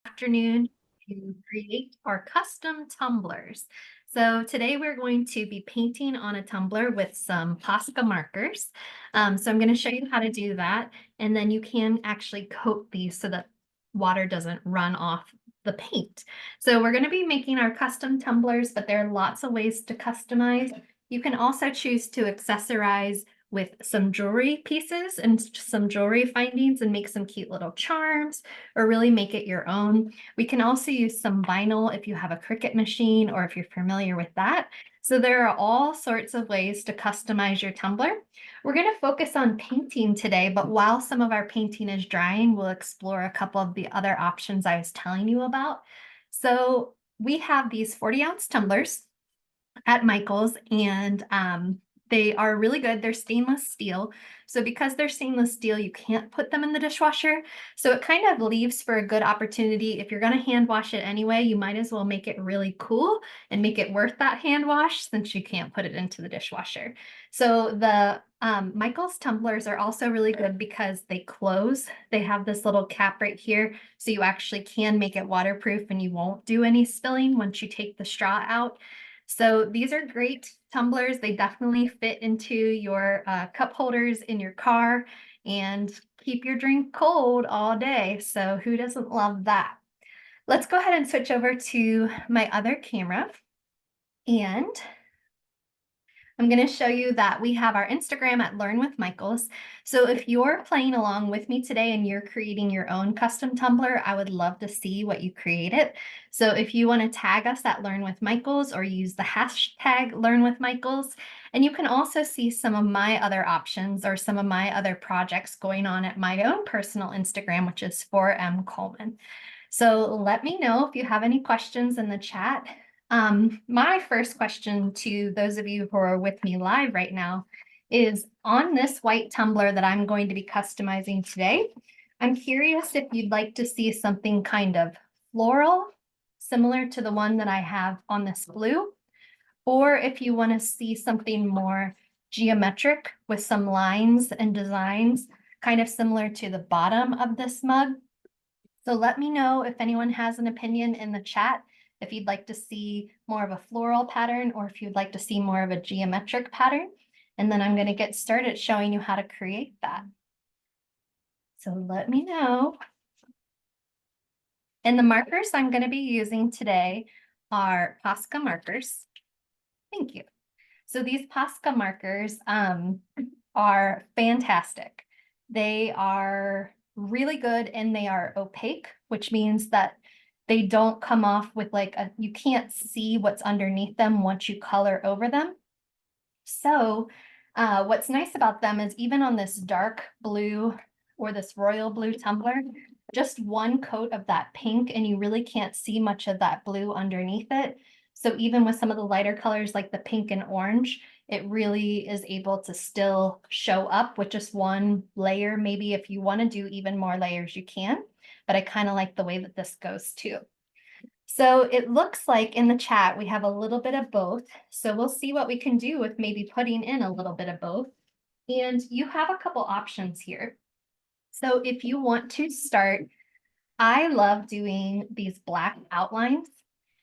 Afternoon to create our custom tumblers. So today we're going to be painting on a tumbler with some Posca markers. So I'm going to show you how to do that, and then you can actually coat these so that water doesn't run off the paint. So we're going to be making our custom tumblers, but there are lots of ways to customize. You can also choose to accessorize with some jewelry pieces and some jewelry findings and make some cute little charms or really make it your own. We can also use some vinyl if you have a Cricut machine or if you're familiar with that. So there are all sorts of ways to customize your tumbler. We're going to focus on painting today, but while some of our painting is drying, we'll explore a couple of the other options I was telling you about. So we have these 40-ounce tumblers at Michael's, and they are really good. They're stainless steel. So because they're stainless steel, you can't put them in the dishwasher. So it kind of leaves for a good opportunity. If you're going to hand wash it anyway, you might as well make it really cool and make it worth that hand wash since you can't put it into the dishwasher. So the Michael's tumblers are also really good because they close. They have this little cap right here, so you actually can make it waterproof and you won't do any spilling once you take the straw out. So these are great tumblers. They definitely fit into your cup holders in your car and keep your drink cold all day. So who doesn't love that? Let's go ahead and switch over to my other camera, and I'm going to show you that we have our Instagram at Learn with Michaels. So if you're playing along with me today and you're creating your own custom tumbler, I would love to see what you created. So if you want to tag us at Learn with Michaels or use the hashtag Learn with Michaels, and you can also see some of my other options or some of my other projects going on at my own personal Instagram, which is 4M Coleman. So let me know if you have any questions in the chat. My first question to those of you who are with me live right now is on this white tumbler that I'm going to be customizing today. I'm curious if you'd like to see something kind of floral, similar to the one that I have on this blue, or if you want to see something more geometric with some lines and designs, kind of similar to the bottom of this mug. So let me know if anyone has an opinion in the chat, if you'd like to see more of a floral pattern or if you'd like to see more of a geometric pattern. And then I'm going to get started showing you how to create that. So let me know. And the markers I'm going to be using today are Posca markers. Thank you. So these Posca markers are fantastic. They are really good and they are opaque, which means that they don't come off with you can't see what's underneath them once you color over them. So what's nice about them is even on this dark blue or this royal blue tumbler, just one coat of that pink and you really can't see much of that blue underneath it. So even with some of the lighter colors like the pink and orange, it really is able to still show up with just one layer. Maybe if you want to do even more layers, you can, but I kind of like the way that this goes too. So it looks like in the chat, we have a little bit of both. So we'll see what we can do with maybe putting in a little bit of both. And you have a couple options here. So if you want to start, I love doing these black outlines,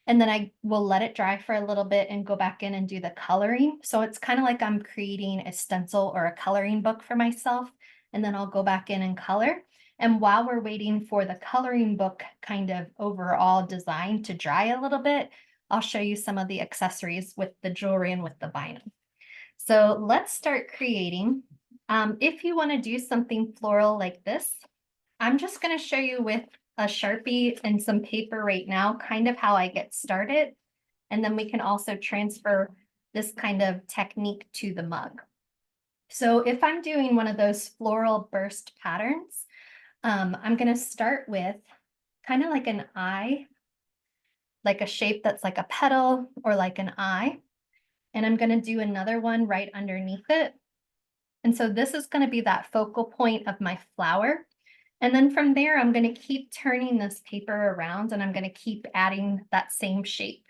and then I will let it dry for a little bit and go back in and do the coloring. So it's kind of like I'm creating a stencil or a coloring book for myself, and then I'll go back in and color. And while we're waiting for the coloring book kind of overall design to dry a little bit, I'll show you some of the accessories with the jewelry and with the vinyl. So let's start creating. If you want to do something floral like this, I'm just going to show you with a Sharpie and some paper right now, kind of how I get started. And then we can also transfer this kind of technique to the mug. So if I'm doing one of those floral burst patterns, I'm going to start with kind of like an eye, like a shape that's like a petal or like an eye. And I'm going to do another one right underneath it. And so this is going to be that focal point of my flower. And then from there, I'm going to keep turning this paper around and I'm going to keep adding that same shape.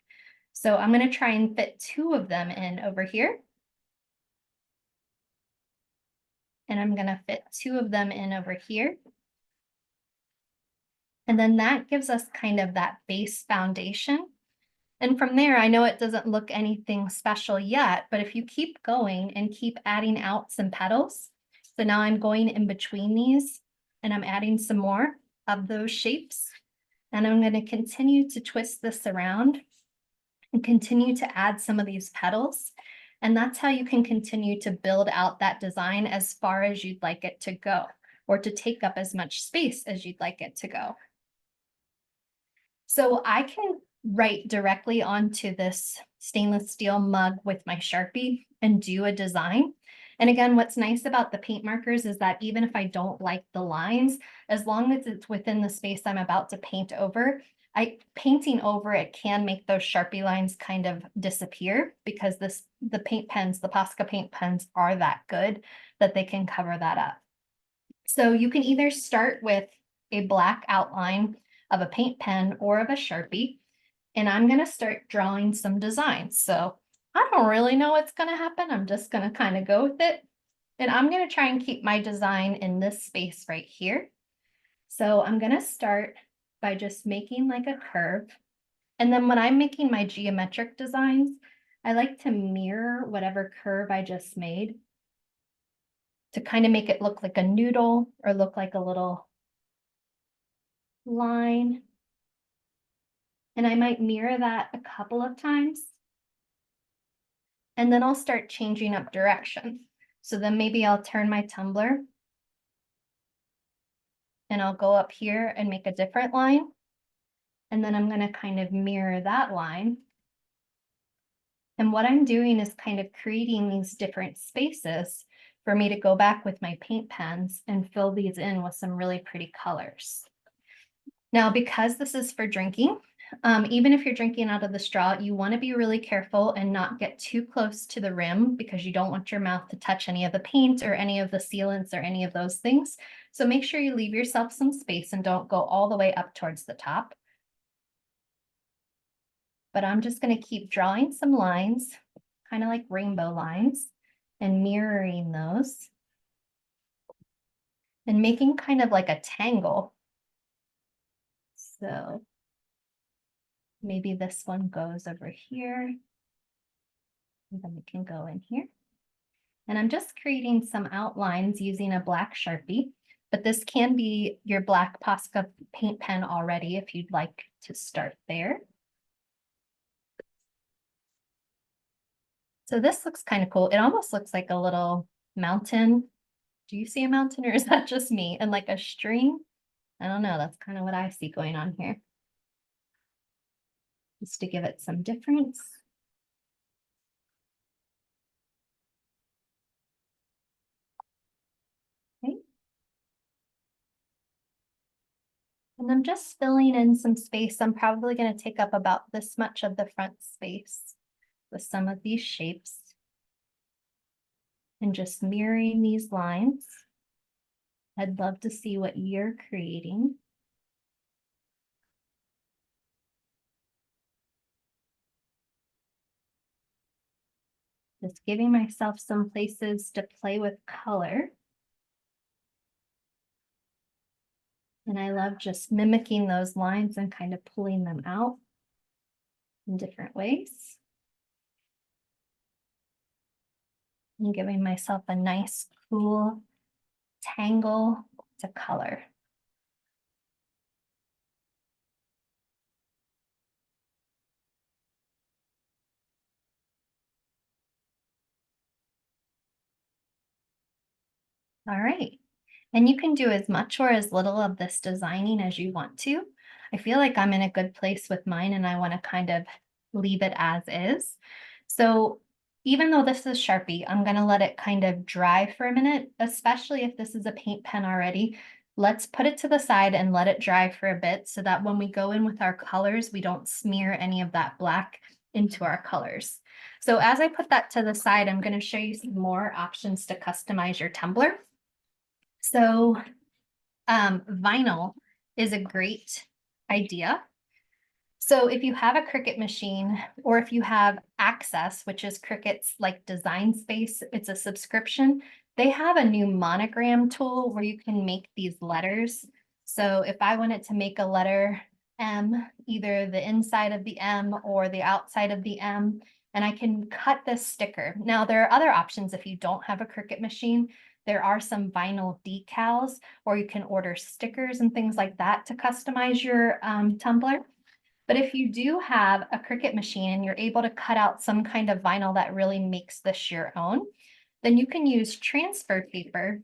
So I'm going to try and fit two of them in over here. And I'm going to fit two of them in over here. And then that gives us kind of that base foundation. And from there, I know it doesn't look anything special yet, but if you keep going and keep adding out some petals, so now I'm going in between these and I'm adding some more of those shapes. And I'm going to continue to twist this around and continue to add some of these petals. And that's how you can continue to build out that design as far as you'd like it to go, or to take up as much space as you'd like it to go. So I can write directly onto this stainless steel mug with my Sharpie and do a design. And again, what's nice about the paint markers is that even if I don't like the lines, as long as it's within the space I'm about to paint over, painting over it can make those Sharpie lines kind of disappear, because the paint pens, the Posca paint pens are that good that they can cover that up. So you can either start with a black outline of a paint pen or of a Sharpie, and I'm going to start drawing some designs. So I don't really know what's going to happen. I'm just going to kind of go with it. And I'm going to try and keep my design in this space right here. So I'm going to start by just making like a curve. And then when I'm making my geometric designs, I like to mirror whatever curve I just made to kind of make it look like a noodle or look like a little line. And I might mirror that a couple of times. And then I'll start changing up direction. So then maybe I'll turn my tumbler and I'll go up here and make a different line. And then I'm going to kind of mirror that line. And what I'm doing is kind of creating these different spaces for me to go back with my paint pens and fill these in with some really pretty colors. Now, because this is for drinking, even if you're drinking out of the straw, you want to be really careful and not get too close to the rim, because you don't want your mouth to touch any of the paint or any of the sealants or any of those things. So make sure you leave yourself some space and don't go all the way up towards the top. But I'm just going to keep drawing some lines, kind of like rainbow lines, and mirroring those and making kind of like a tangle. So maybe this one goes over here, and then we can go in here. And I'm just creating some outlines using a black Sharpie, but this can be your black Posca paint pen already if you'd like to start there. So this looks kind of cool. It almost looks like a little mountain. Do you see a mountain, or is that just me? And like a stream? I don't know. That's kind of what I see going on here. Just to give it some difference. Okay. And I'm just filling in some space. I'm probably going to take up about this much of the front space with some of these shapes. And just mirroring these lines. I'd love to see what you're creating. Just giving myself some places to play with color. And I love just mimicking those lines and kind of pulling them out in different ways. And giving myself a nice, cool tangle to color. All right. And you can do as much or as little of this designing as you want to. I feel like I'm in a good place with mine and I want to kind of leave it as is. So even though this is Sharpie, I'm going to let it kind of dry for a minute, especially if this is a paint pen already. Let's put it to the side and let it dry for a bit so that when we go in with our colors, we don't smear any of that black into our colors. So as I put that to the side, I'm going to show you some more options to customize your tumbler. So vinyl is a great idea. So if you have a Cricut machine, or if you have Access, which is Cricut's like design space, it's a subscription. They have a new monogram tool where you can make these letters. So if I wanted to make a letter M, either the inside of the M or the outside of the M, and I can cut this sticker. Now, there are other options if you don't have a Cricut machine. There are some vinyl decals, or you can order stickers and things like that to customize your tumbler. But if you do have a Cricut machine and you're able to cut out some kind of vinyl that really makes this your own, then you can use transfer paper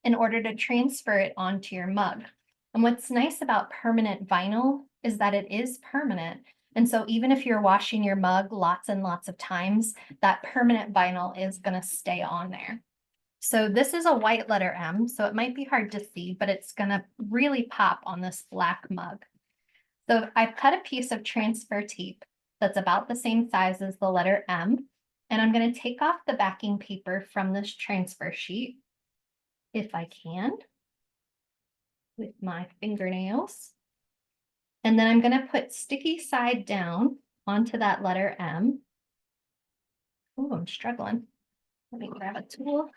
in order to transfer it onto your mug. And what's nice about permanent vinyl is that it is permanent. And so even if you're washing your mug lots and lots of times, that permanent vinyl is going to stay on there. So this is a white letter M, so it might be hard to see, but it's going to really pop on this black mug. So I've cut a piece of transfer tape that's about the same size as the letter M, and I'm going to take off the backing paper from this transfer sheet, if I can, with my fingernails. And then I'm going to put sticky side down onto that letter M. Oh, I'm struggling. Let me grab a tool.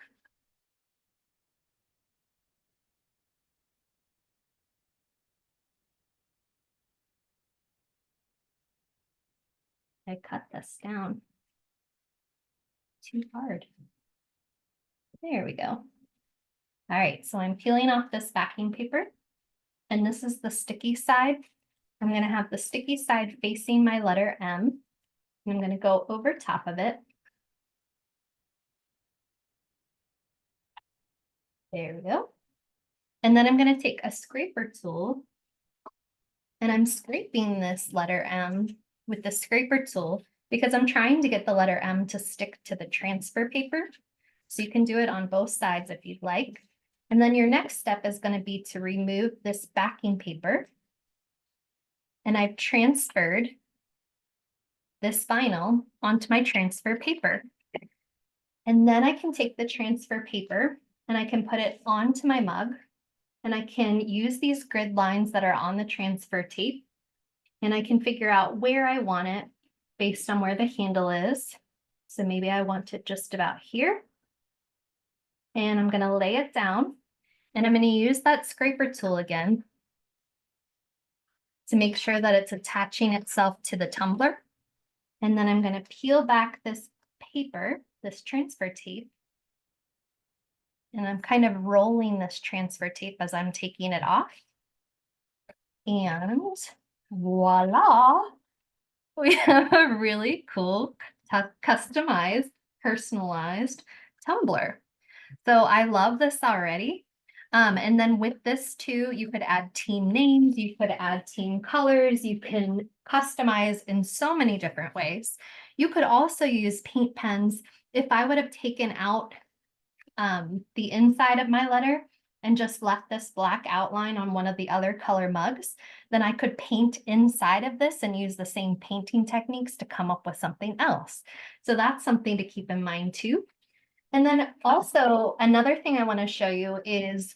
I cut this down too hard. There we go. All right, so I'm peeling off this backing paper, and this is the sticky side. I'm going to have the sticky side facing my letter M. I'm going to go over top of it. There we go. And then I'm going to take a scraper tool, and I'm scraping this letter M with the scraper tool because I'm trying to get the letter M to stick to the transfer paper. So you can do it on both sides if you'd like. And then your next step is going to be to remove this backing paper. And I've transferred this vinyl onto my transfer paper. And then I can take the transfer paper and I can put it onto my mug, and I can use these grid lines that are on the transfer tape, and I can figure out where I want it based on where the handle is. So maybe I want it just about here. And I'm going to lay it down, and I'm going to use that scraper tool again to make sure that it's attaching itself to the tumbler. And then I'm going to peel back this paper, this transfer tape, and I'm kind of rolling this transfer tape as I'm taking it off. And voila, we have a really cool, customized, personalized tumbler. So I love this already. And then with this too, you could add team names, you could add team colors, you can customize in so many different ways. You could also use paint pens. If I would have taken out the inside of my letter and just left this black outline on one of the other color mugs, then I could paint inside of this and use the same painting techniques to come up with something else. So that's something to keep in mind too. And then also another thing I want to show you is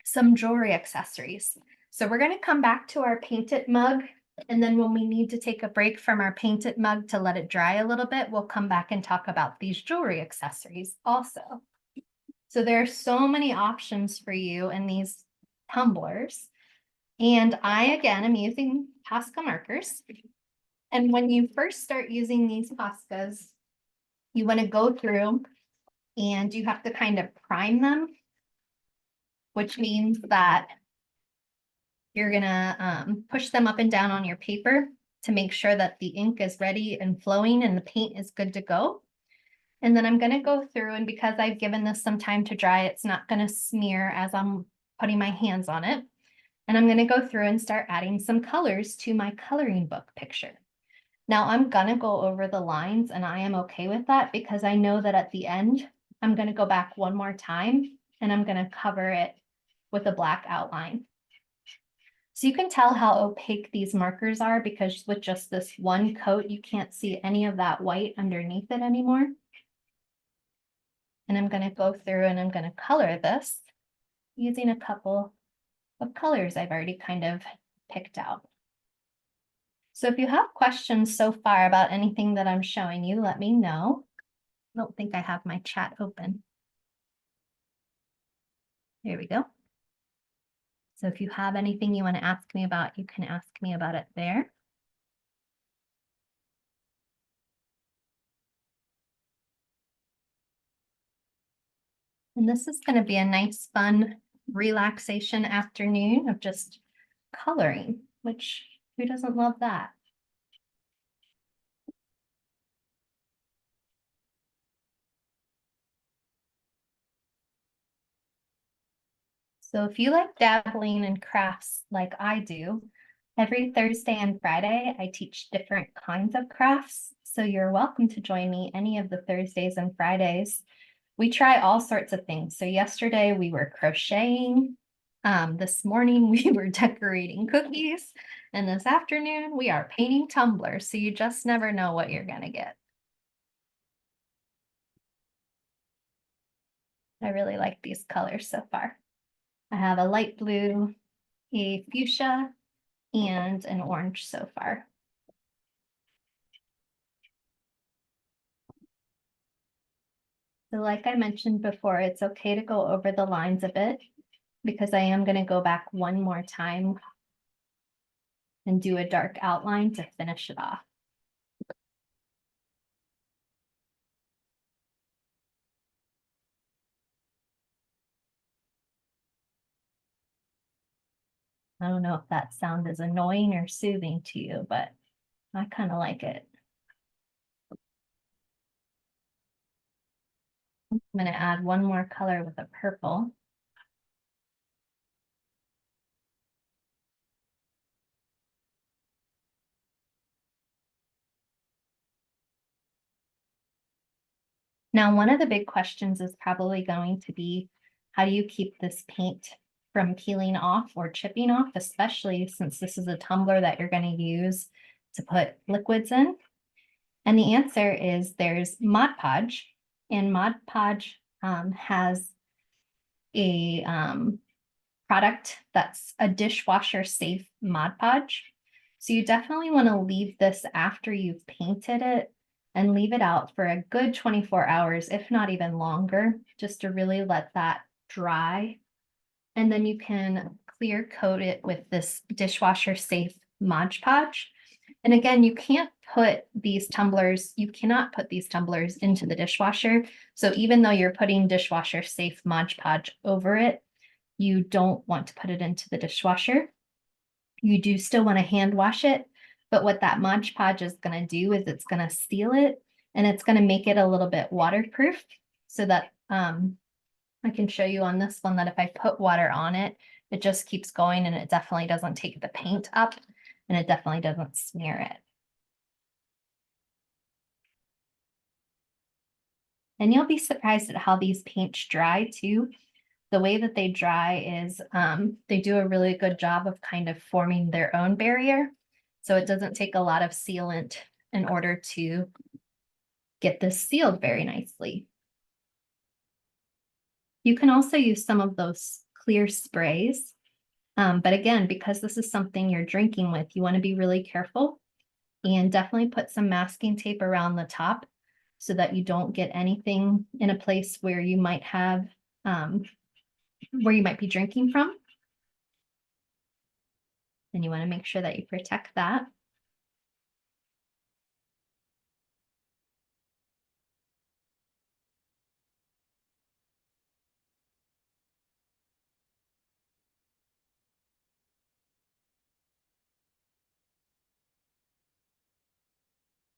some jewelry accessories. So we're going to come back to our painted mug, and then when we need to take a break from our painted mug to let it dry a little bit, we'll come back and talk about these jewelry accessories also. So there are so many options for you in these tumblers. And I, again, am using Posca markers. And when you first start using these Poscas, you want to go through and you have to kind of prime them, which means that you're going to push them up and down on your paper to make sure that the ink is ready and flowing and the paint is good to go. And then I'm going to go through, and because I've given this some time to dry, it's not going to smear as I'm putting my hands on it. And I'm going to go through and start adding some colors to my coloring book picture. Now I'm going to go over the lines, and I am okay with that because I know that at the end, I'm going to go back one more time and I'm going to cover it with a black outline. So you can tell how opaque these markers are because with just this one coat, you can't see any of that white underneath it anymore. And I'm going to go through and I'm going to color this using a couple of colors I've already kind of picked out. So if you have questions so far about anything that I'm showing you, let me know. I don't think I have my chat open. There we go. So if you have anything you want to ask me about, you can ask me about it there. And this is going to be a nice, fun relaxation afternoon of just coloring, which who doesn't love that? So if you like dabbling in crafts like I do, every Thursday and Friday, I teach different kinds of crafts. So you're welcome to join me any of the Thursdays and Fridays. We try all sorts of things. So yesterday we were crocheting. This morning we were decorating cookies. And this afternoon we are painting tumblers. So you just never know what you're going to get. I really like these colors so far. I have a light blue, a fuchsia, and an orange so far. So like I mentioned before, it's okay to go over the lines a bit because I am going to go back one more time and do a dark outline to finish it off. I don't know if that sound is annoying or soothing to you, but I kind of like it. I'm going to add one more color with a purple. Now, one of the big questions is probably going to be, how do you keep this paint from peeling off or chipping off, especially since this is a tumbler that you're going to use to put liquids in? And the answer is there's Mod Podge, and Mod Podge has a product that's a dishwasher safe Mod Podge. So you definitely want to leave this after you've painted it and leave it out for a good 24 hours, if not even longer, just to really let that dry. And then you can clear coat it with this dishwasher safe Mod Podge. And again, you cannot put these tumblers into the dishwasher. So even though you're putting dishwasher safe Mod Podge over it, you don't want to put it into the dishwasher. You do still want to hand wash it, but what that Mod Podge is going to do is it's going to seal it and it's going to make it a little bit waterproof so that I can show you on this one that if I put water on it, it just keeps going and it definitely doesn't take the paint up and it definitely doesn't smear it. And you'll be surprised at how these paints dry too. The way that they dry is they do a really good job of kind of forming their own barrier. So it doesn't take a lot of sealant in order to get this sealed very nicely. You can also use some of those clear sprays. But again, because this is something you're drinking with, you want to be really careful and definitely put some masking tape around the top so that you don't get anything in a place where you might have where you might be drinking from. And you want to make sure that you protect that.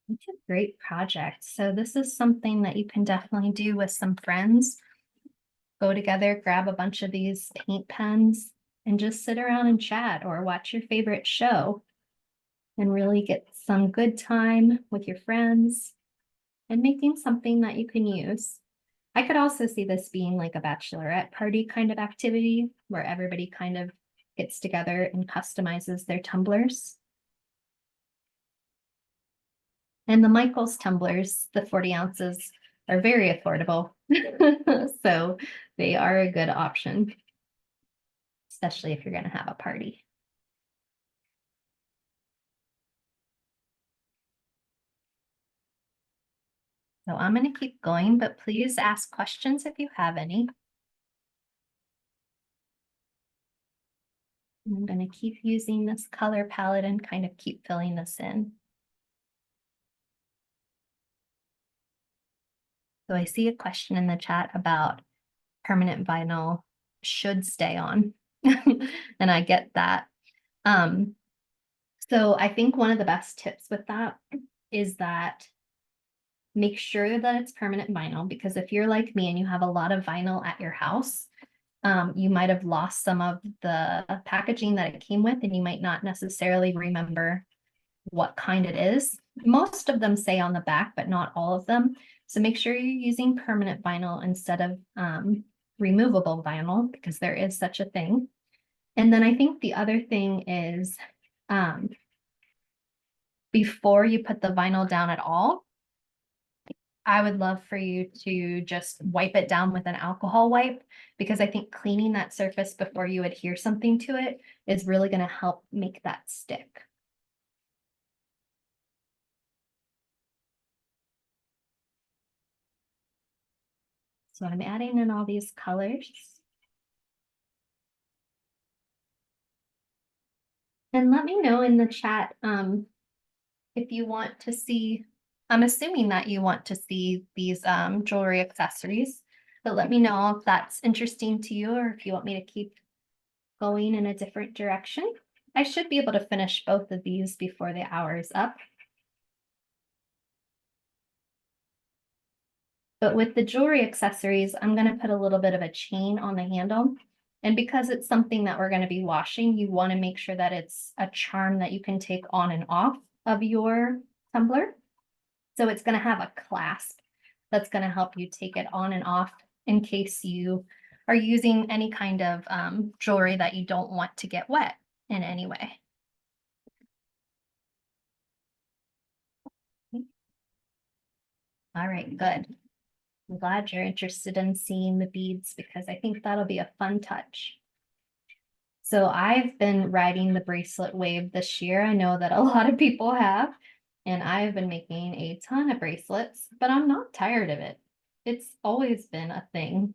It's a great project. So this is something that you can definitely do with some friends. Go together, grab a bunch of these paint pens and just sit around and chat or watch your favorite show and really get some good time with your friends and making something that you can use. I could also see this being like a bachelorette party kind of activity where everybody kind of gets together and customizes their tumblers. And the Michaels tumblers, the 40 ounces, are very affordable. So they are a good option, especially if you're going to have a party. So I'm going to keep going, but please ask questions if you have any. I'm going to keep using this color palette and kind of keep filling this in. So I see a question in the chat about permanent vinyl should stay on. And I get that. So I think one of the best tips with that is that make sure that it's permanent vinyl, because if you're like me and you have a lot of vinyl at your house, you might have lost some of the packaging that it came with, and you might not necessarily remember what kind it is. Most of them say on the back, but not all of them. So make sure you're using permanent vinyl instead of removable vinyl, because there is such a thing. And then I think the other thing is before you put the vinyl down at all, I would love for you to just wipe it down with an alcohol wipe, because I think cleaning that surface before you adhere something to it is really going to help make that stick. So I'm adding in all these colors. And let me know in the chat if you want to see, I'm assuming that you want to see these jewelry accessories, but let me know if that's interesting to you or if you want me to keep going in a different direction. I should be able to finish both of these before the hour is up. But with the jewelry accessories, I'm going to put a little bit of a chain on the handle. And because it's something that we're going to be washing, you want to make sure that it's a charm that you can take on and off of your tumbler. So it's going to have a clasp that's going to help you take it on and off in case you are using any kind of jewelry that you don't want to get wet in any way. All right, good. I'm glad you're interested in seeing the beads, because I think that'll be a fun touch. So I've been riding the bracelet wave this year. I know that a lot of people have, and I've been making a ton of bracelets, but I'm not tired of it. It's always been a thing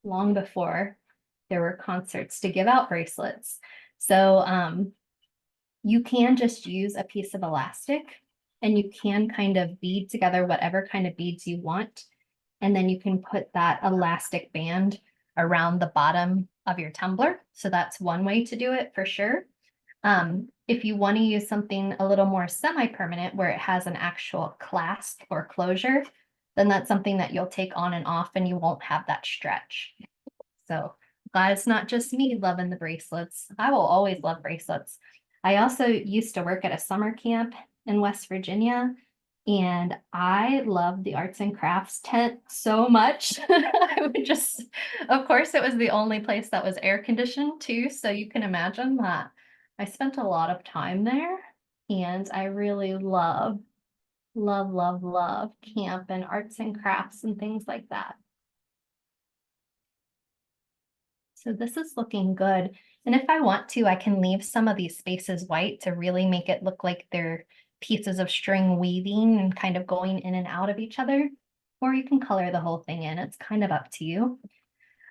long before there were concerts to give out bracelets. So you can just use a piece of elastic and you can kind of bead together whatever kind of beads you want. And then you can put that elastic band around the bottom of your tumbler. So that's one way to do it for sure. If you want to use something a little more semi-permanent where it has an actual clasp or closure, then that's something that you'll take on and off and you won't have that stretch. So glad it's not just me loving the bracelets. I will always love bracelets. I also used to work at a summer camp in West Virginia, and I loved the arts and crafts tent so much. I would just, of course, it was the only place that was air conditioned too. So you can imagine that I spent a lot of time there, and I really love camp and arts and crafts and things like that. So this is looking good. And if I want to, I can leave some of these spaces white to really make it look like they're pieces of string weaving and kind of going in and out of each other. Or you can color the whole thing in. It's kind of up to you.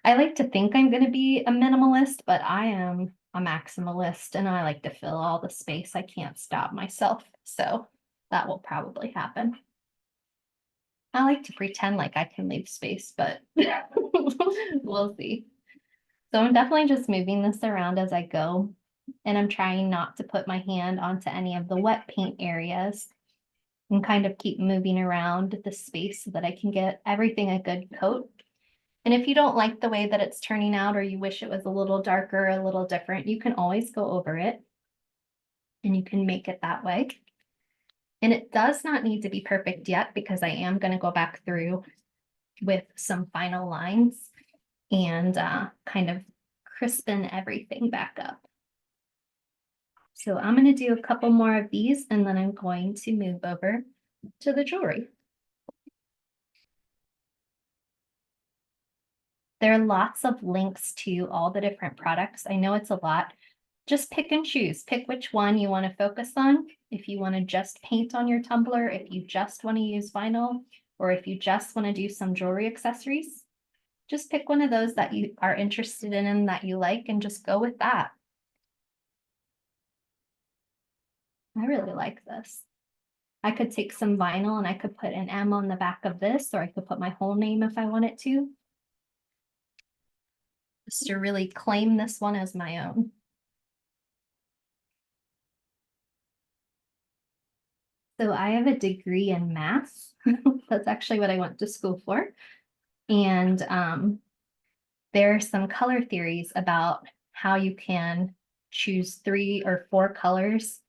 I like to think I'm going to be a minimalist, but I am a maximalist and I like to fill all the space. I can't stop myself. So that will probably happen. I like to pretend like I can leave space, but we'll see. So I'm definitely just moving this around as I go, and I'm trying not to put my hand onto any of the wet paint areas and kind of keep moving around the space so that I can get everything a good coat. And if you don't like the way that it's turning out, or you wish it was a little darker, a little different, you can always go over it and you can make it that way. And it does not need to be perfect yet, because I am going to go back through with some final lines and kind of crispen everything back up. So I'm going to do a couple more of these, and then I'm going to move over to the jewelry. There are lots of links to all the different products. I know it's a lot. Just pick and choose. Pick which one you want to focus on. If you want to just paint on your tumbler, if you just want to use vinyl, or if you just want to do some jewelry accessories, just pick one of those that you are interested in and that you like, and just go with that. I really like this. I could take some vinyl and I could put an M on the back of this, or I could put my whole name if I wanted to. Just to really claim this one as my own. So I have a degree in math. That's actually what I went to school for. And there are some color theories about how you can choose 3 or 4 colors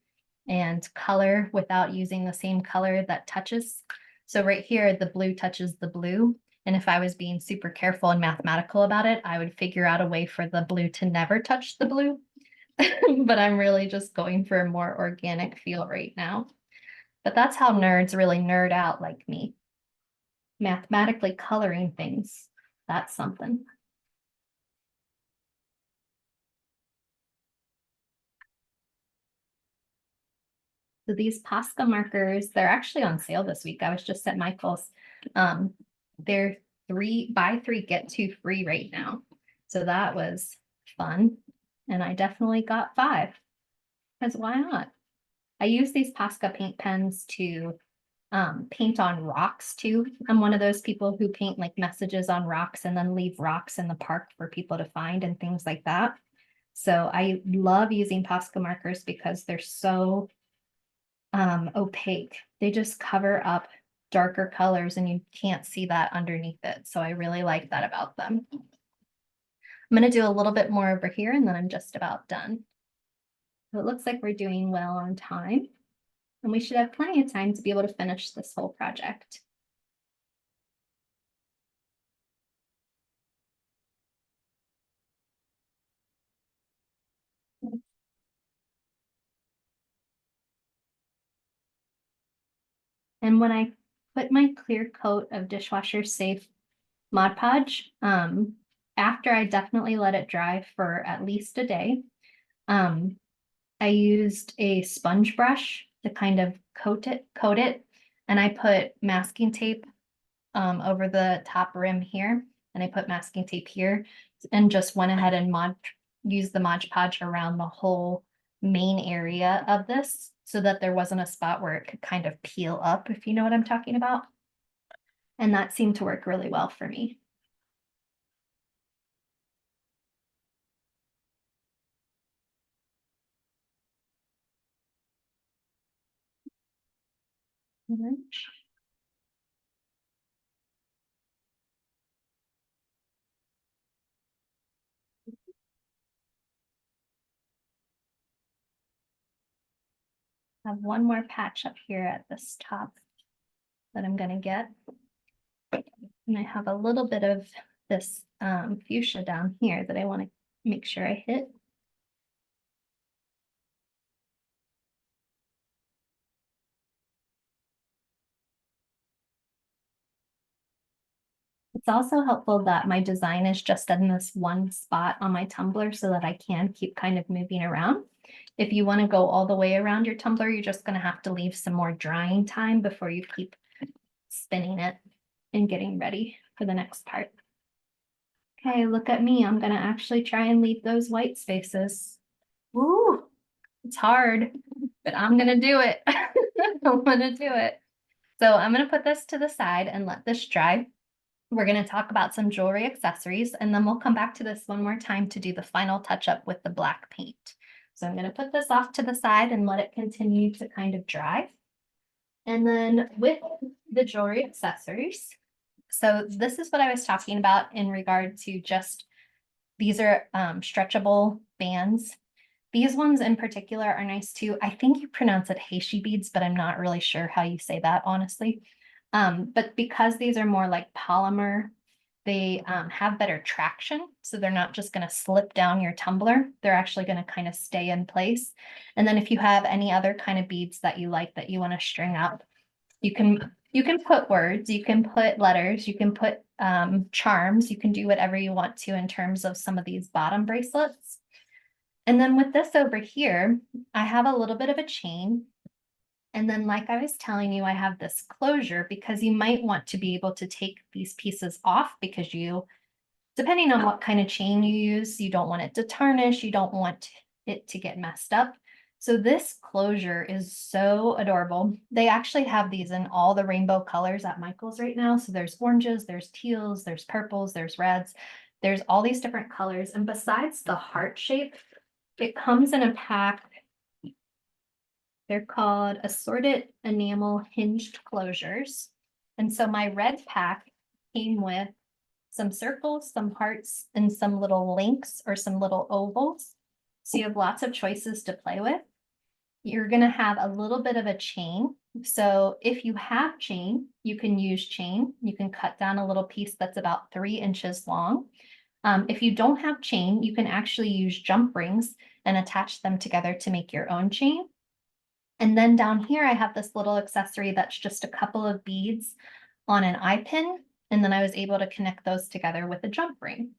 and color without using the same color that touches. So right here, the blue touches the blue. And if I was being super careful and mathematical about it, I would figure out a way for the blue to never touch the blue. But I'm really just going for a more organic feel right now. But that's how nerds really nerd out like me. Mathematically coloring things, that's something. So these Posca markers, they're actually on sale this week. I was just at Michael's. They're buy 3, get 2 free right now. So that was fun. And I definitely got 5, because why not? I use these Posca paint pens to paint on rocks too. I'm one of those people who paint like messages on rocks and then leave rocks in the park for people to find and things like that. So I love using Posca markers because they're so opaque. They just cover up darker colors and you can't see that underneath it. So I really like that about them. I'm going to do a little bit more over here and then I'm just about done. So it looks like we're doing well on time. And we should have plenty of time to be able to finish this whole project. And when I put my clear coat of dishwasher safe Mod Podge, after I definitely let it dry for at least a day, I used a sponge brush to kind of coat it, and I put masking tape over the top rim here, and I put masking tape here, and just went ahead and used the Mod Podge around the whole main area of this so that there wasn't a spot where it could kind of peel up, if you know what I'm talking about. And that seemed to work really well for me. I have one more patch up here at this top that I'm gonna get. And I have a little bit of this fuchsia down here that I want to make sure I hit. It's also helpful that my design is just in this one spot on my tumbler so that I can keep kind of moving around. If you want to go all the way around your tumbler, you're just going to have to leave some more drying time before you keep spinning it and getting ready for the next part. Okay, look at me. I'm going to actually try and leave those white spaces. Ooh, it's hard, but I'm going to do it. I'm going to do it. So I'm going to put this to the side and let this dry. We're going to talk about some jewelry accessories, and then we'll come back to this one more time to do the final touch up with the black paint. So I'm going to put this off to the side and let it continue to kind of dry. And then with the jewelry accessories, so this is what I was talking about in regard to just, these are stretchable bands. These ones in particular are nice too. I think you pronounce it Heishi beads, but I'm not really sure how you say that, honestly. But because these are more like polymer, they have better traction. So they're not just going to slip down your tumbler. They're actually going to kind of stay in place. And then if you have any other kind of beads that you like that you want to string up, you can put words, you can put letters, you can put charms, you can do whatever you want to in terms of some of these bottom bracelets. And then with this over here, I have a little bit of a chain. And then like I was telling you, I have this closure because you might want to be able to take these pieces off because you, depending on what kind of chain you use, you don't want it to tarnish, you don't want it to get messed up. So this closure is so adorable. They actually have these in all the rainbow colors at Michael's right now. So there's oranges, there's teals, there's purples, there's reds. There's all these different colors. And besides the heart shape, it comes in a pack. They're called Assorted Enamel Hinged Closures. And so my red pack came with some circles, some hearts, and some little links or some little ovals. So you have lots of choices to play with. You're going to have a little bit of a chain. So if you have chain, you can use chain. You can cut down a little piece that's about 3 inches long. If you don't have chain, you can actually use jump rings and attach them together to make your own chain. And then down here, I have this little accessory that's just a couple of beads on an eye pin. And then I was able to connect those together with a jump ring.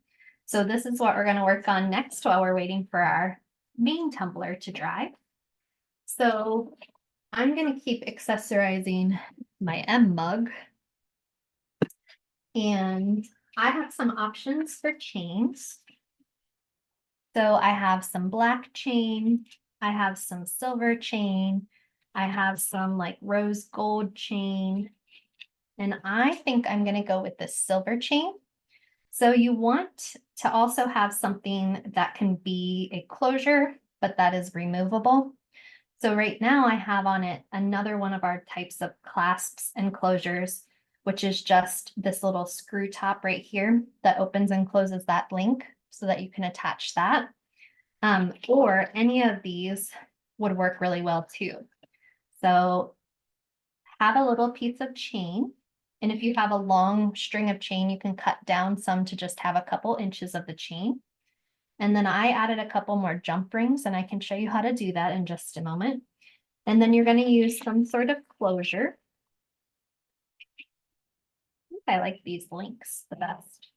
So this is what we're going to work on next while we're waiting for our main tumbler to dry. So I'm going to keep accessorizing my M mug. And I have some options for chains. So I have some black chain. I have some silver chain. I have some like rose gold chain. And I think I'm going to go with this silver chain. So you want to also have something that can be a closure, but that is removable. So right now I have on it another one of our types of clasps and closures, which is just this little screw top right here that opens and closes that link so that you can attach that. Or any of these would work really well too. So have a little piece of chain. And if you have a long string of chain, you can cut down some to just have a couple inches of the chain. And then I added a couple more jump rings, and I can show you how to do that in just a moment. And then you're going to use some sort of closure. I like these links the best.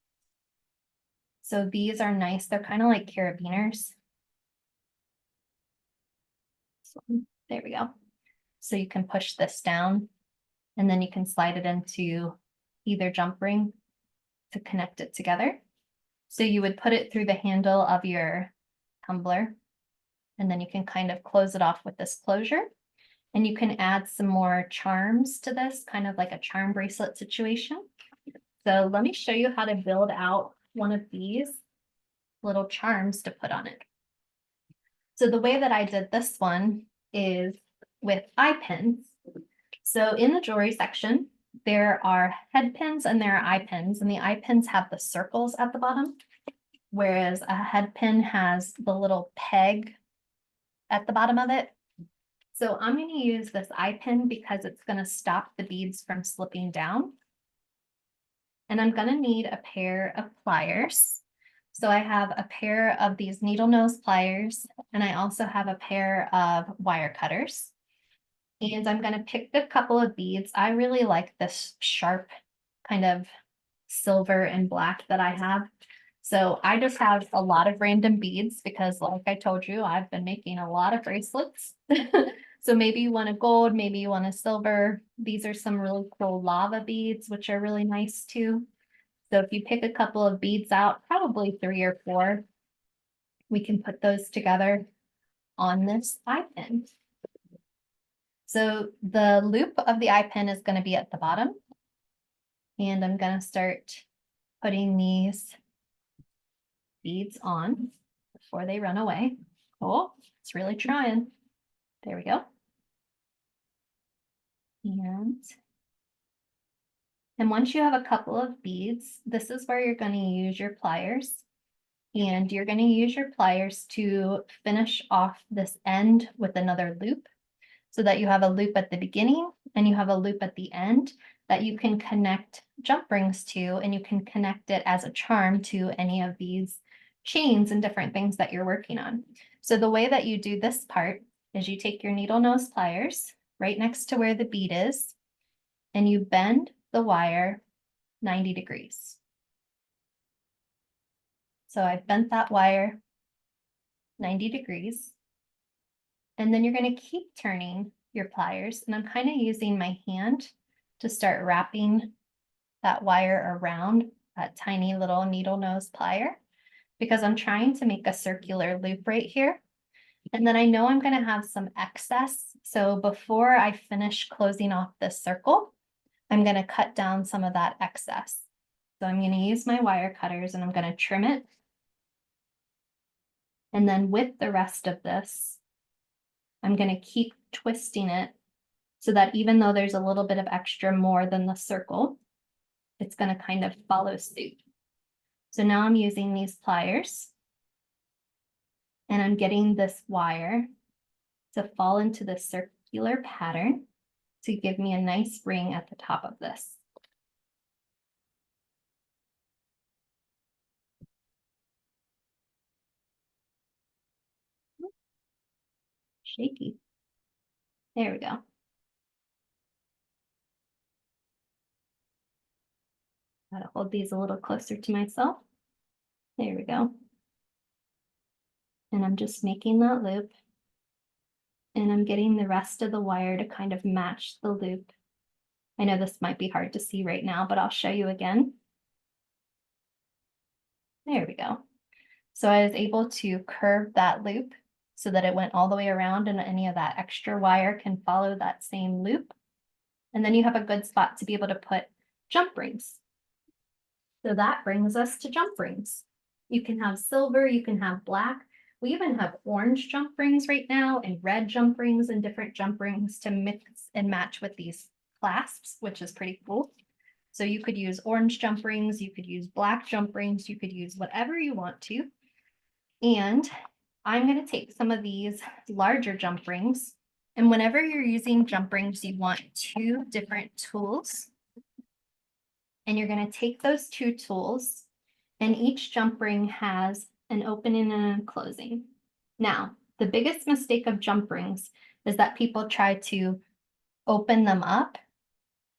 So these are nice. They're kind of like carabiners. So there we go. So you can push this down and then you can slide it into either jump ring to connect it together. So you would put it through the handle of your tumbler, and then you can kind of close it off with this closure. And you can add some more charms to this, kind of like a charm bracelet situation. So let me show you how to build out one of these little charms to put on it. So the way that I did this one is with eye pins. So in the jewelry section, there are head pins and there are eye pins, and the eye pins have the circles at the bottom, whereas a head pin has the little peg at the bottom of it. So I'm going to use this eye pin because it's going to stop the beads from slipping down. And I'm going to need a pair of pliers. So I have a pair of these needle nose pliers, and I also have a pair of wire cutters. And I'm going to pick a couple of beads. I really like this sharp kind of silver and black that I have. So I just have a lot of random beads because, like I told you, I've been making a lot of bracelets. So maybe you want a gold, maybe you want a silver. These are some really cool lava beads, which are really nice too. So if you pick a couple of beads out, probably 3 or 4, we can put those together on this eye pin. So the loop of the eye pin is going to be at the bottom. And I'm going to start putting these beads on before they run away. Oh, it's really trying. There we go. And once you have a couple of beads, this is where you're going to use your pliers. And you're going to use your pliers to finish off this end with another loop, so that you have a loop at the beginning and you have a loop at the end that you can connect jump rings to, and you can connect it as a charm to any of these chains and different things that you're working on. So the way that you do this part is you take your needle nose pliers right next to where the bead is, and you bend the wire 90 degrees. So I've bent that wire 90 degrees. And then you're going to keep turning your pliers. And I'm kind of using my hand to start wrapping that wire around that tiny little needle nose plier, because I'm trying to make a circular loop right here. And then I know I'm gonna have some excess. So before I finish closing off this circle, I'm gonna cut down some of that excess. So I'm gonna use my wire cutters and I'm gonna trim it. And then with the rest of this, I'm gonna keep twisting it so that even though there's a little bit of extra more than the circle, it's gonna kind of follow suit. So now I'm using these pliers and I'm getting this wire to fall into the circular pattern to give me a nice ring at the top of this. Shaky. There we go. Gotta hold these a little closer to myself. There we go. And I'm just making that loop. And I'm getting the rest of the wire to kind of match the loop. I know this might be hard to see right now, but I'll show you again. There we go. So I was able to curve that loop so that it went all the way around and any of that extra wire can follow that same loop. And then you have a good spot to be able to put jump rings. So that brings us to jump rings. You can have silver, you can have black. We even have orange jump rings right now and red jump rings and different jump rings to mix and match with these clasps, which is pretty cool. So you could use orange jump rings, you could use black jump rings, you could use whatever you want to. And I'm going to take some of these larger jump rings. And whenever you're using jump rings, you want two different tools. And you're going to take those two tools, and each jump ring has an opening and a closing. Now, the biggest mistake of jump rings is that people try to open them up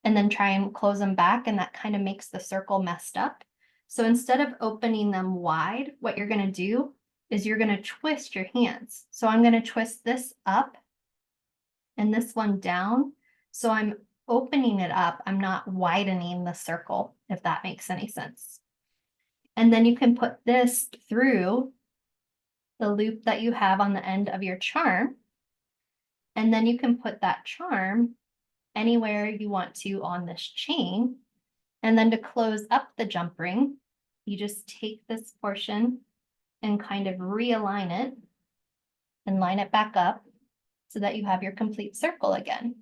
and then try and close them back, and that kind of makes the circle messed up. So instead of opening them wide, what you're going to do is you're going to twist your hands. So I'm going to twist this up and this one down. So I'm opening it up. I'm not widening the circle, if that makes any sense. And then you can put this through the loop that you have on the end of your charm. And then you can put that charm anywhere you want to on this chain. And then to close up the jump ring, you just take this portion and kind of realign it and line it back up so that you have your complete circle again.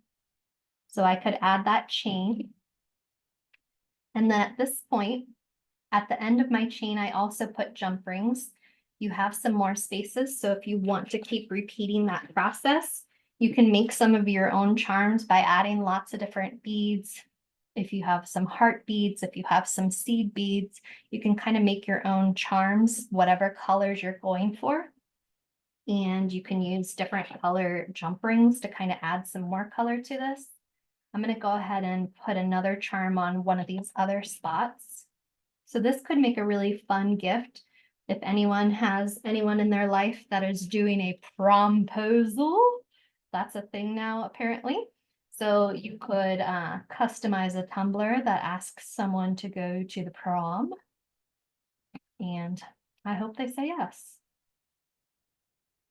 So I could add that chain. And then at this point, at the end of my chain, I also put jump rings. You have some more spaces. So if you want to keep repeating that process, you can make some of your own charms by adding lots of different beads. If you have some heart beads, if you have some seed beads, you can kind of make your own charms, whatever colors you're going for. And you can use different color jump rings to kind of add some more color to this. I'm going to go ahead and put another charm on one of these other spots. So this could make a really fun gift if anyone has anyone in their life that is doing a promposal. That's a thing now, apparently. So you could customize a tumbler that asks someone to go to the prom. And I hope they say yes.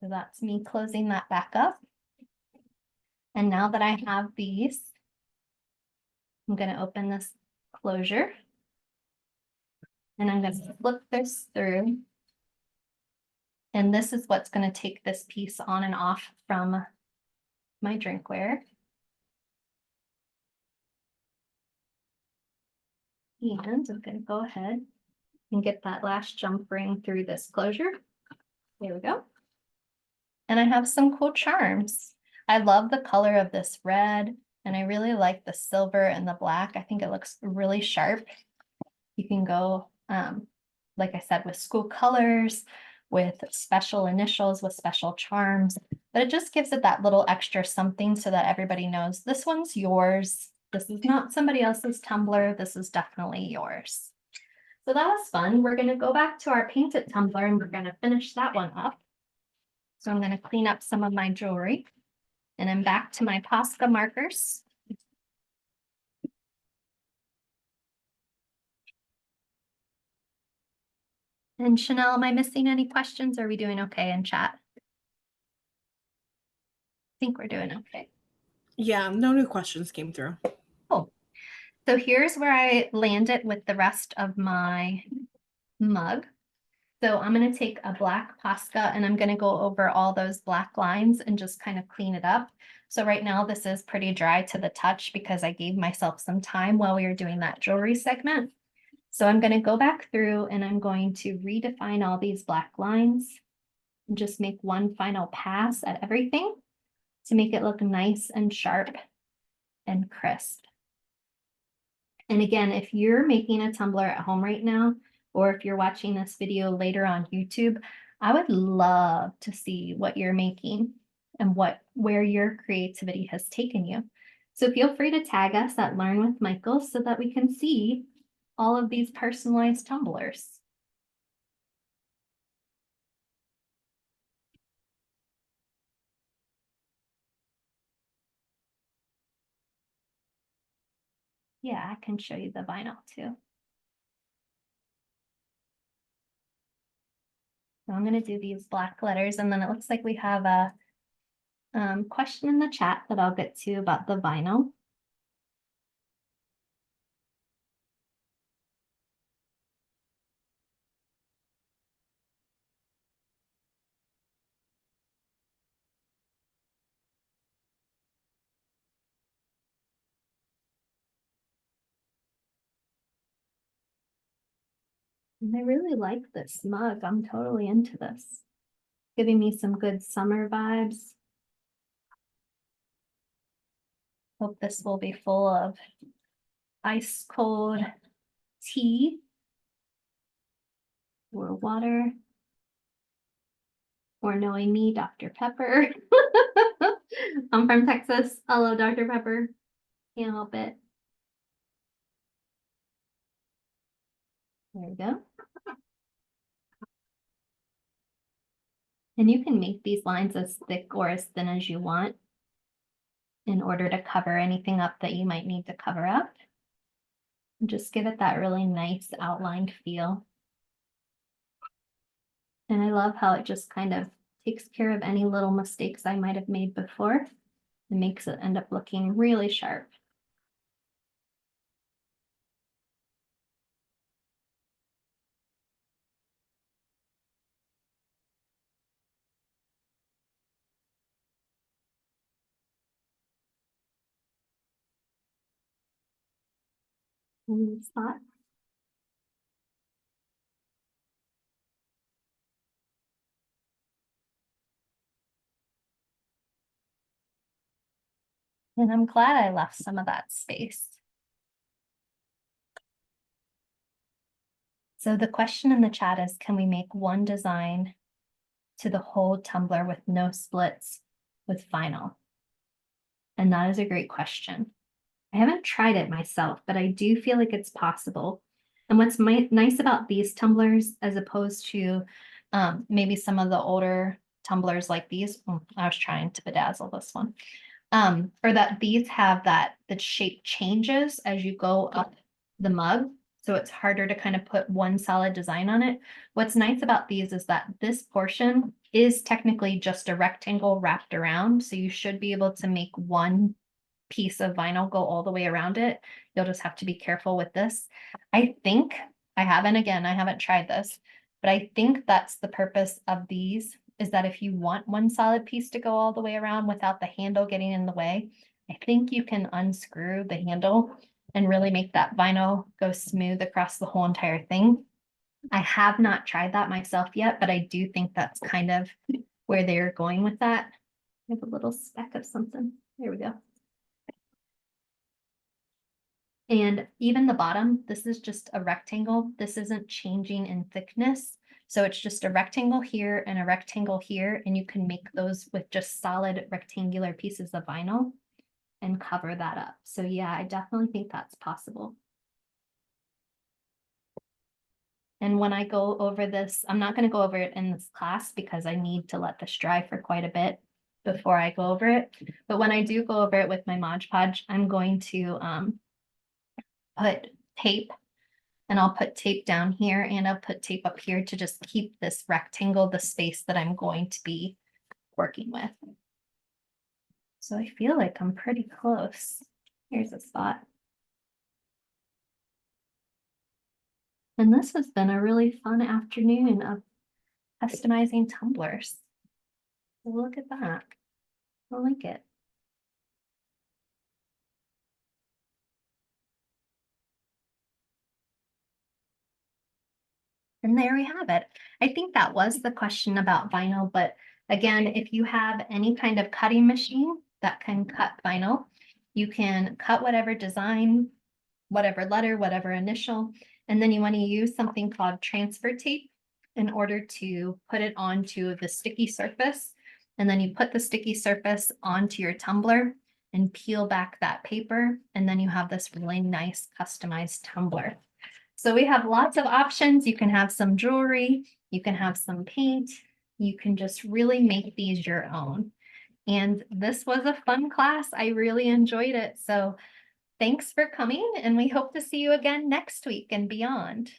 So that's me closing that back up. And now that I have these, I'm going to open this closure. And I'm going to flip this through. And this is what's going to take this piece on and off from my drinkware. And I'm going to go ahead and get that last jump ring through this closure. There we go. And I have some cool charms. I love the color of this red, and I really like the silver and the black. I think it looks really sharp. You can go, like I said, with school colors, with special initials, with special charms, but it just gives it that little extra something so that everybody knows this one's yours. This is not somebody else's tumbler. This is definitely yours. So that was fun. We're going to go back to our painted tumbler and we're going to finish that one up. So I'm going to clean up some of my jewelry, and I'm back to my Posca markers. And Chanel, am I missing any questions? Are we doing okay in chat? think we're doing okay. Yeah, no new questions came through. Cool. So here's where I landed with the rest of my mug. So I'm going to take a black Posca and I'm going to go over all those black lines and just kind of clean it up. So right now this is pretty dry to the touch because I gave myself some time while we were doing that jewelry segment. So I'm going to go back through and I'm going to redefine all these black lines and just make one final pass at everything to make it look nice and sharp and crisp. And again, if you're making a tumbler at home right now, or if you're watching this video later on YouTube, I would love to see what you're making and where your creativity has taken you. So feel free to tag us at Learn with Michael so that we can see all of these personalized tumblers. Yeah, I can show you the vinyl too. So I'm going to do these black letters, and then it looks like we have a question in the chat that I'll get to about the vinyl. And I really like this mug. I'm totally into this. Giving me some good summer vibes. Hope this will be full of ice cold tea or water. Or knowing me, Dr. Pepper. I'm from Texas. I love Dr. Pepper. Can't help it. There we go. And you can make these lines as thick or as thin as you want in order to cover anything up that you might need to cover up. And just give it that really nice outlined feel. And I love how it just kind of takes care of any little mistakes I might have made before. It makes it end up looking really sharp. Spot. And I'm glad I left some of that space. So the question in the chat is, can we make one design to the whole tumbler with no splits with vinyl? And that is a great question. I haven't tried it myself, but I do feel like it's possible. And what's nice about these tumblers, as opposed to maybe some of the older tumblers like these, I was trying to bedazzle this one, or that these have that the shape changes as you go up the mug. So it's harder to kind of put one solid design on it. What's nice about these is that this portion is technically just a rectangle wrapped around. So you should be able to make one piece of vinyl go all the way around it. You'll just have to be careful with this. I think I haven't tried this, but I think that's the purpose of these, is that if you want one solid piece to go all the way around without the handle getting in the way, I think you can unscrew the handle and really make that vinyl go smooth across the whole entire thing. I have not tried that myself yet, but I do think that's kind of where they're going with that. I have a little speck of something. There we go. And even the bottom, this is just a rectangle. This isn't changing in thickness. So it's just a rectangle here and a rectangle here, and you can make those with just solid rectangular pieces of vinyl and cover that up. So yeah, I definitely think that's possible. And when I go over this, I'm not going to go over it in this class because I need to let this dry for quite a bit before I go over it. But when I do go over it with my Mod Podge, I'm going to put tape, and I'll put tape down here and I'll put tape up here to just keep this rectangle the space that I'm going to be working with. So I feel like I'm pretty close. Here's a spot. And this has been a really fun afternoon of customizing tumblers. Look at that. I like it. And there we have it. I think that was the question about vinyl, but again, if you have any kind of cutting machine that can cut vinyl, you can cut whatever design, whatever letter, whatever initial, and then you want to use something called transfer tape in order to put it onto the sticky surface. And then you put the sticky surface onto your tumbler and peel back that paper, and then you have this really nice customized tumbler. So we have lots of options. You can have some jewelry, you can have some paint, you can just really make these your own. And this was a fun class. I really enjoyed it. So thanks for coming, and we hope to see you again next week and beyond.